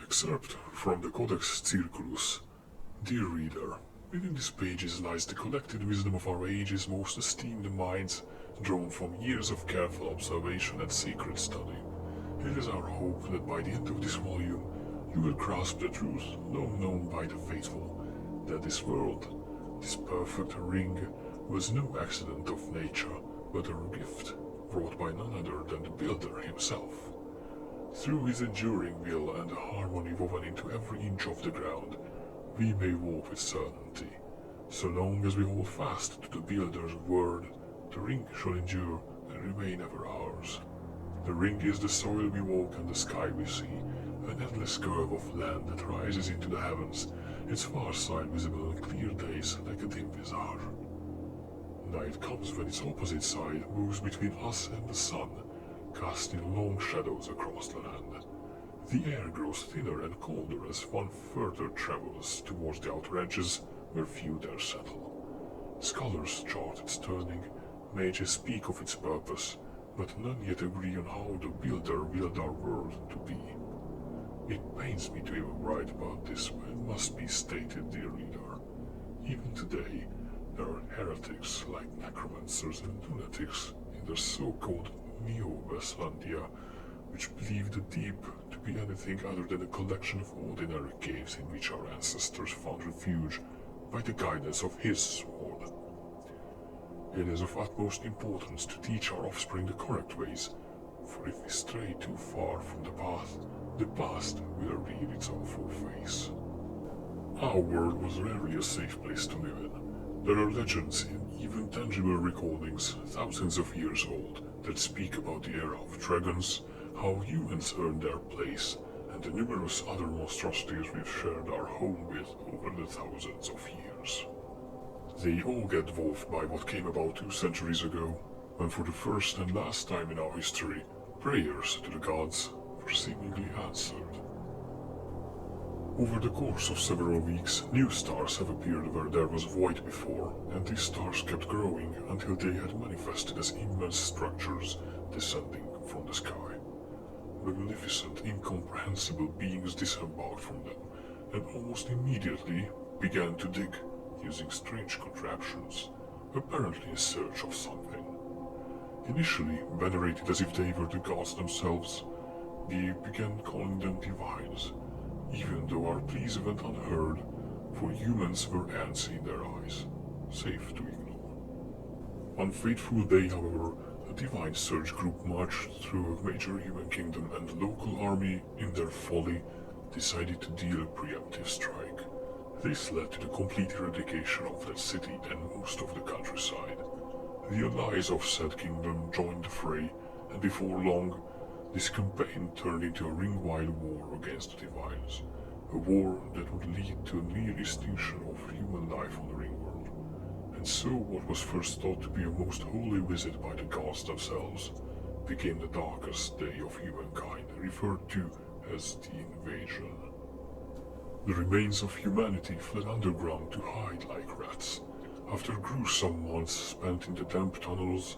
Excerpt from the Codex Circulus. Dear reader, within these pages lies the collected wisdom of our age's most esteemed minds, drawn from years of careful observation and sacred study. It is our hope that by the end of this volume, you will grasp the truth long known by the faithful, that this world, this perfect ring, was no accident of nature, but a gift brought by none other than the builder himself. Through his enduring will and the harmony woven into every inch of the ground, we may walk with certainty. So long as we hold fast to the builder's word, the ring shall endure and remain ever ours. The ring is the soil we walk and the sky we see, an endless curve of land that rises into the heavens, its far side visible on clear days like a dim visage. Night comes when its opposite side moves between us and the sun, casting long shadows across the land. The air grows thinner and colder as one further travels towards the outer edges where few dare settle. Scholars chart its turning, mages speak of its purpose, but none yet agree on how the builder willed our world to be. It pains me to even write about this, but it must be stated, dear reader. Even today, there are heretics like necromancers and lunatics in their so-called Neo-Westlandia, which believe the deep to be anything other than a collection of ordinary caves in which our ancestors found refuge by the guidance of his sword. It is of utmost importance to teach our offspring the correct ways, for if we stray too far from the past will reveal its awful face. Our world was rarely a safe place to live in. There are legends and even tangible recordings, thousands of years old, that speak about the era of dragons, how humans earned their place, and the numerous other monstrosities we've shared our home with over the thousands of years. They all get dwarfed by what came about 2 centuries ago, when for the first and last time in our history, prayers to the gods were seemingly answered. Over the course of several weeks, new stars have appeared where there was void before, and these stars kept growing until they had manifested as immense structures descending from the sky. Magnificent, incomprehensible beings disembarked from them, and almost immediately began to dig, using strange contraptions, apparently in search of something. Initially venerated as if they were the gods themselves, we began calling them divines, even though our pleas went unheard, for humans were ants in their eyes, safe to ignore. One fateful day, however, a divine search group marched through a major human kingdom, and the local army, in their folly, decided to deal a preemptive strike. This led to the complete eradication of that city and most of the countryside. The allies of said kingdom joined the fray, and before long, this campaign turned into a ring-wide war against the divines, a war that would lead to a near extinction of human life on the Ringworld. And so what was first thought to be a most holy visit by the gods themselves became the darkest day of humankind, referred to as the invasion. The remains of humanity fled underground to hide like rats. After gruesome months spent in the damp tunnels,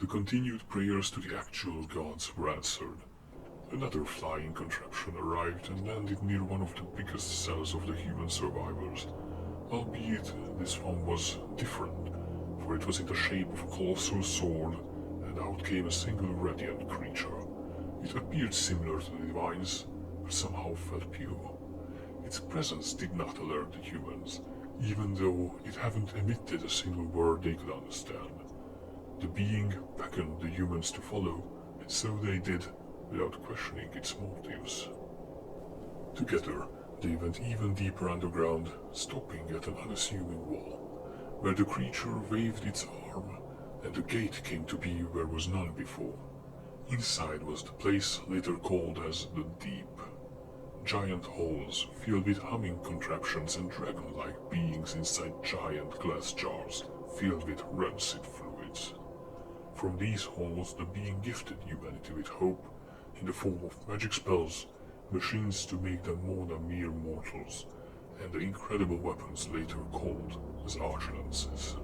the continued prayers to the actual gods were answered. Another flying contraption arrived and landed near one of the biggest cells of the human survivors, albeit this one was different, for it was in the shape of a colossal sword, and out came a single radiant creature. It appeared similar to the divines, but somehow felt pure. Its presence did not alert the humans, even though it hadn't emitted a single word they could understand. The being beckoned the humans to follow, and so they did, without questioning its motives. Together, they went even deeper underground, stopping at an unassuming wall, where the creature waved its arm, and the gate came to be where was none before. Inside was the place later called as the Deep. Giant halls filled with humming contraptions and dragon-like beings inside giant glass jars filled with rancid fluids. From these halls the being gifted humanity with hope in the form of magic spells, machines to make them more than mere mortals, and the incredible weapons later called as archlances.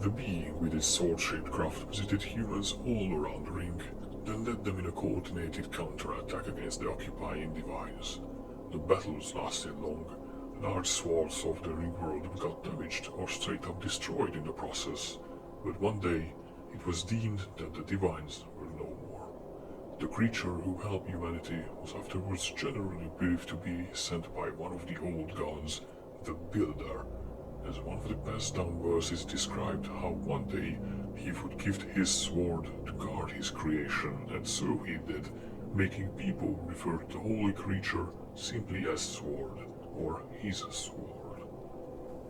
The being with its sword-shaped craft visited humans all around the ring, then led them in a coordinated counterattack against the occupying divines. The battles lasted long. Large swaths of the Ringworld got damaged or straight up destroyed in the process, but one day it was deemed that the divines were no more. The creature who helped humanity was afterwards generally believed to be sent by one of the old gods, the Builder, as one of the passed down verses described how one day he would give his sword to guard his creation, and so he did, making people refer to the holy creature simply as Sword, or his sword.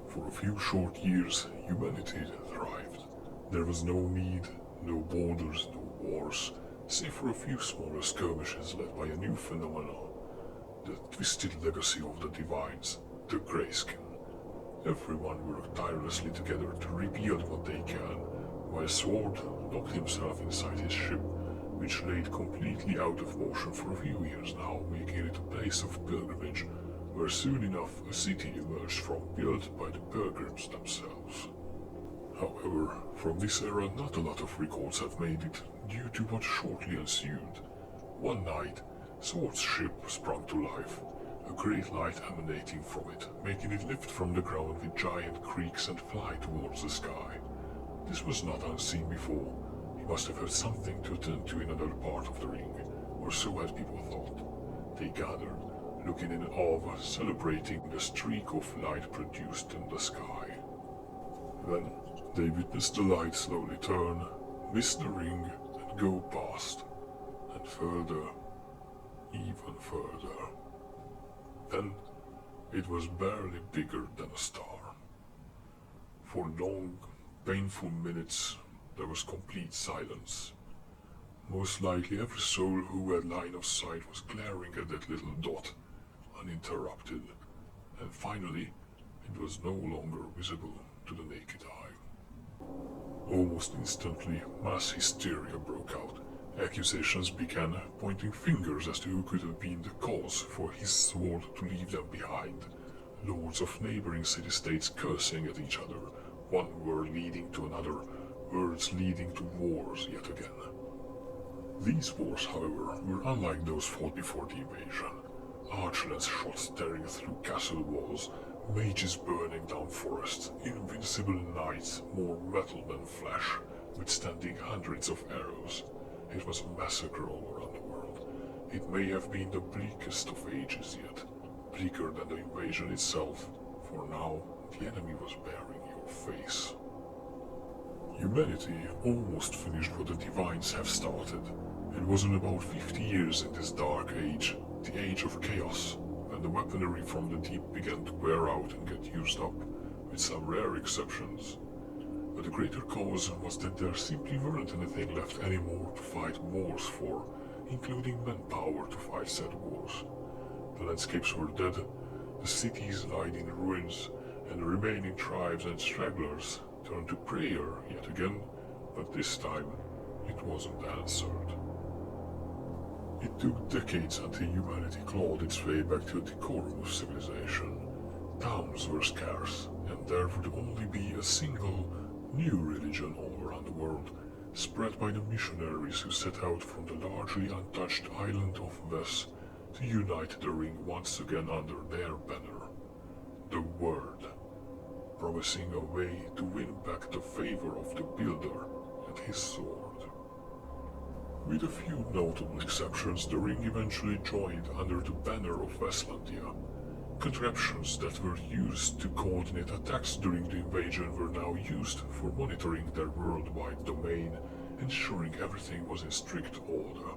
For a few short years, humanity thrived. There was no need, no borders, no wars, save for a few smaller skirmishes led by a new phenomenon, the twisted legacy of the divines, the Grayskin. Everyone worked tirelessly together to rebuild what they can, while Sword locked himself inside his ship, which laid completely out of motion for a few years now, making it a place of pilgrimage, where soon enough a city emerged from, built by the pilgrims themselves. However, from this era not a lot of records have made it, due to what shortly ensued. One night, Sword's ship sprung to life, a great light emanating from it, making it lift from the ground with giant creaks and fly towards the sky. This was not unseen before. He must have had something to attend to in another part of the ring, or so had people thought. They gathered, looking in awe, celebrating the streak of light produced in the sky. Then they witnessed the light slowly turn, miss the ring, and go past, and further, even further. Then it was barely bigger than a star. For long, painful minutes, there was complete silence. Most likely every soul who had line of sight was glaring at that little dot, uninterrupted, and finally it was no longer visible to the naked eye. Almost instantly, mass hysteria broke out. Accusations began, pointing fingers as to who could have been the cause for his sword to leave them behind. Lords of neighboring city-states cursing at each other, one word leading to another, words leading to wars yet again. These wars, however, were unlike those fought before the invasion. Arch-lance shots tearing through castle walls, mages burning down forests, invincible knights, more metal than flesh, withstanding hundreds of arrows. It was a massacre all around the world. It may have been the bleakest of ages yet, bleaker than the invasion itself, for now the enemy was bearing your face. Humanity almost finished what the divines have started. It was in about 50 years in this dark age, the age of chaos, when the weaponry from the deep began to wear out and get used up, with some rare exceptions. But the greater cause was that there simply weren't anything left anymore to fight wars for, including manpower to fight said wars. The landscapes were dead, the cities lied in ruins, and the remaining tribes and stragglers turned to prayer yet again, but this time it wasn't answered. It took decades until humanity clawed its way back to a decorum of civilization. Towns were scarce, and there would only be a single new religion all around the world, spread by the missionaries who set out from the largely untouched island of Ves to unite the ring once again under their banner, the Word, promising a way to win back the favor of the Builder and his sword. With a few notable exceptions, the ring eventually joined under the banner of Westlandia. Contraptions that were used to coordinate attacks during the invasion were now used for monitoring their worldwide domain, ensuring everything was in strict order.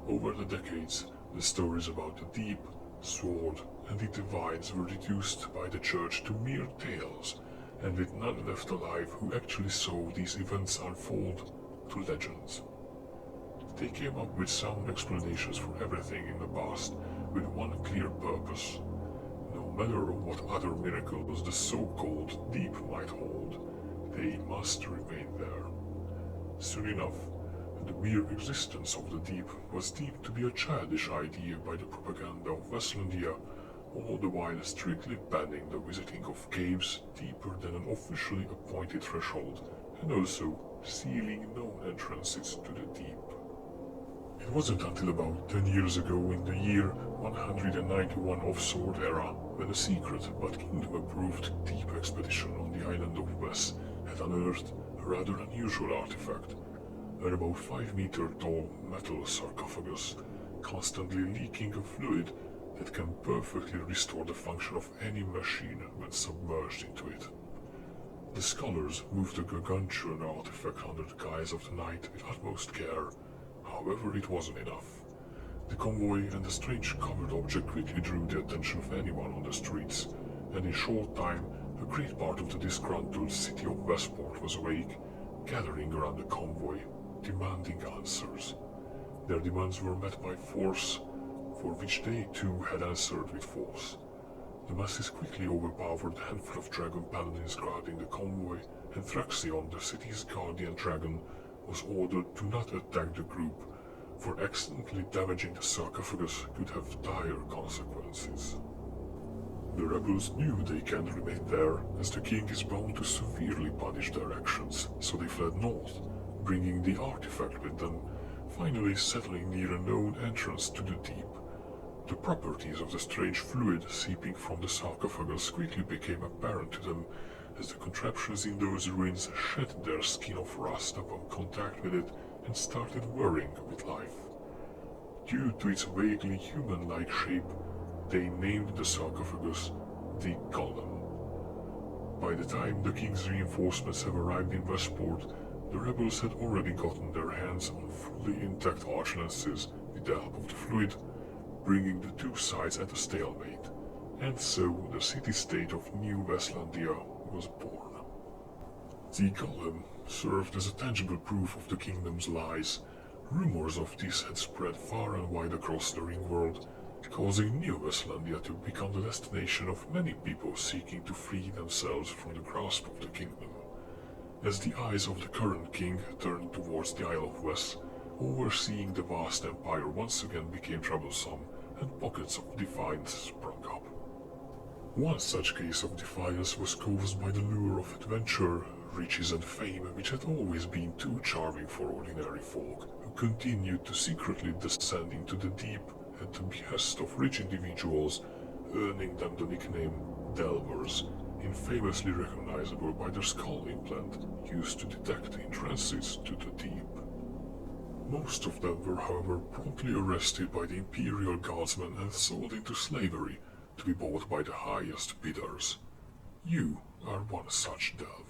Over the decades, the stories about the Deep, Sword, and the Divines were reduced by the Church to mere tales, and with none left alive who actually saw these events unfold, to legends. They came up with sound explanations for everything in the past, with one clear purpose. No matter what other miracles the so-called Deep might hold, they must remain there. Soon enough, the mere existence of the Deep was deemed to be a childish idea by the propaganda of Westlandia, all the while strictly banning the visiting of caves deeper than an officially appointed threshold, and also sealing known entrances to the Deep. It wasn't until about 10 years ago, in the year 191 of Sword Era, when a secret but kingdom-approved deep expedition on the island of Wes had unearthed a rather unusual artifact, an about 5-meter tall metal sarcophagus, constantly leaking a fluid that can perfectly restore the function of any machine when submerged into it. The scholars moved the gargantuan artifact under the guise of the night with utmost care. However, it wasn't enough. The convoy and the strange covered object quickly drew the attention of anyone on the streets, and in short time a great part of the disgruntled city of Westport was awake, gathering around the convoy, demanding answers. Their demands were met by force, for which they too had answered with force. The masses quickly overpowered a handful of dragon paladins guarding the convoy, and Thraxion, the city's guardian dragon, was ordered to not attack the group, for accidentally damaging the sarcophagus could have dire consequences. The rebels knew they can't remain there, as the king is bound to severely punish their actions, so they fled north, bringing the artifact with them, finally settling near a known entrance to the deep. The properties of the strange fluid seeping from the sarcophagus quickly became apparent to them, as the contraptions in those ruins shed their skin of rust upon contact with it and started whirring with life. Due to its vaguely human-like shape, they named the sarcophagus the Golem. By the time the king's reinforcements have arrived in Westport, the rebels had already gotten their hands on fully intact arch lances with the help of the fluid, bringing the two sides at a stalemate, and so the city-state of New Westlandia was born. The Golem served as a tangible proof of the kingdom's lies. Rumors of this had spread far and wide across the Ringworld, causing New Westlandia to become the destination of many people seeking to free themselves from the grasp of the kingdom. As the eyes of the current king turned towards the Isle of Wes, overseeing the vast empire once again became troublesome, and pockets of defiance sprung up. One such case of defiance was caused by the lure of adventure, riches and fame, which had always been too charming for ordinary folk, who continued to secretly descend into the deep at the behest of rich individuals, earning them the nickname Delvers, infamously recognizable by their skull implant used to detect entrances to the deep. Most of them were, however, promptly arrested by the Imperial Guardsmen and sold into slavery, to be bought by the highest bidders. You are one such delver.